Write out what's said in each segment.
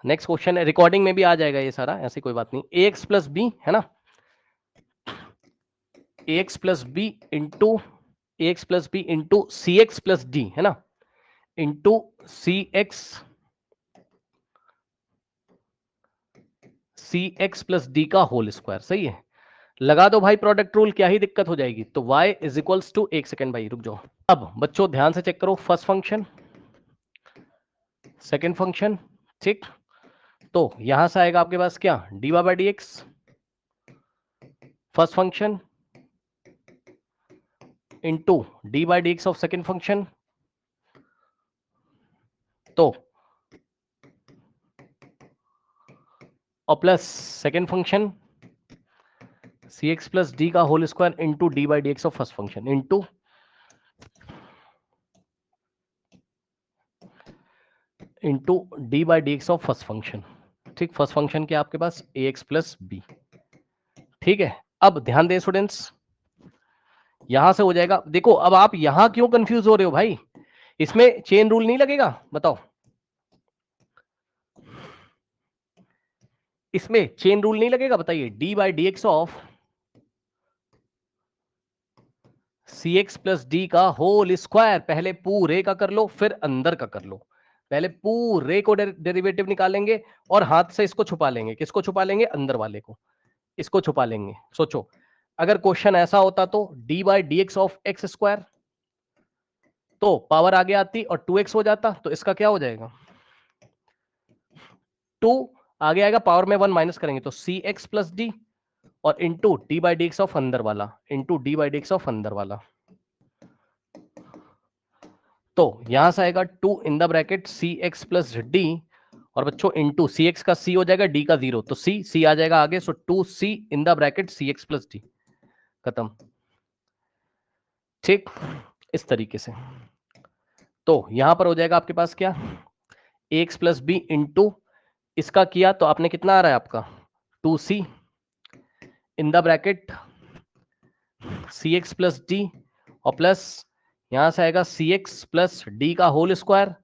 Next question है, recording में भी आ जाएगा ये सारा, ऐसी कोई बात नहीं। ax प्लस बी है ना, ax प्लस बी इंटू सी एक्स प्लस डी है ना, इंटू सी एक्स प्लस डी का होल स्क्वायर। सही है, लगा दो भाई प्रोडक्ट रूल, क्या ही दिक्कत हो जाएगी। तो y इज इक्वल्स टू, एक सेकेंड भाई रुक जाओ। अब बच्चों ध्यान से चेक करो, फर्स्ट फंक्शन सेकेंड फंक्शन, ठीक। तो यहां से आएगा आपके पास क्या, dy by D X first function into D by D X of second function, तो और plus second function C X plus D का whole square into D by D X of first function into D by D X of first function. ठीक, first function क्या आपके पास A X plus B. ठीक है, अब ध्यान दें स्टूडेंट्स, यहां से हो जाएगा, देखो अब आप यहां क्यों कंफ्यूज हो रहे हो भाई, इसमें चेन रूल नहीं लगेगा, बताओ इसमें चेन रूल नहीं लगेगा, बताइए। D by D X of C X plus D का होल स्क्वायर, पहले पूरे का कर लो फिर अंदर का कर लो, पहले पूरे को डेरिवेटिव निकालेंगे और हाथ से इसको छुपा लेंगे। किसको छुपा लेंगे, अंदर वाले को, इसको छुपा लेंगे। सोचो अगर क्वेश्चन ऐसा होता तो D by D X of x square, तो पावर आगे आती और 2x हो जाता, तो इसका क्या हो जाएगा, 2 आगे आएगा, पावर में 1 माइनस करेंगे तो सी एक्स प्लस डी, और into D by D X of अंदर वाला, into D by D X of अंदर वाला। तो यहां से आएगा 2 in the bracket C X plus D, और बच्चों इंटू सी एक्स का सी हो जाएगा, डी का 0, तो सी आ जाएगा आगे, so 2c in the bracket C X plus D, खत्म। ठीक, इस तरीके से। तो यहां पर हो जाएगा आपके पास क्या, एक्स प्लस बी इंटू इसका किया तो आपने कितना आ रहा है आपका 2c in the bracket C X plus D, और प्लस यहां से आएगा सी एक्स प्लस डी का होल स्क्वायर,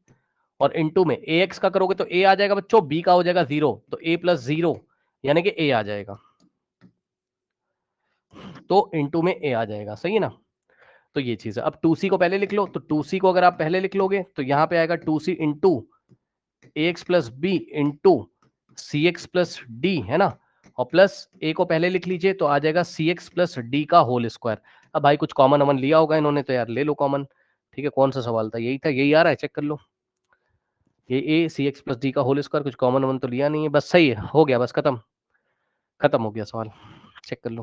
और इंटू में ए एक्स का करोगे तो ए आ जाएगा बच्चों, बी का हो जाएगा 0, तो ए प्लस 0 यानी कि ए आ जाएगा, तो इंटू में ए आ जाएगा। सही है ना, तो ये चीज है। अब 2c को पहले लिख लो, तो 2c को अगर आप पहले लिख लोगे तो यहां पे आएगा 2c इंटू ए एक्स प्लस बी इंटू सी एक्स प्लस डी है ना, और प्लस ए को पहले लिख लीजिए तो आ जाएगा सी एक्स प्लस डी का होल स्क्वायर। अब भाई कुछ कॉमन अमन लिया होगा इन्होंने, तो यार ले लो कॉमन। ठीक है, कौन सा सवाल था, यही था, यही आ रहा है, चेक कर लो। ये ए सी एक्स प्लस डी का होल स्क्वायर, कुछ कॉमन अमन तो लिया नहीं है, बस सही है, हो गया, बस खत्म, खत्म हो गया सवाल, चेक कर लो।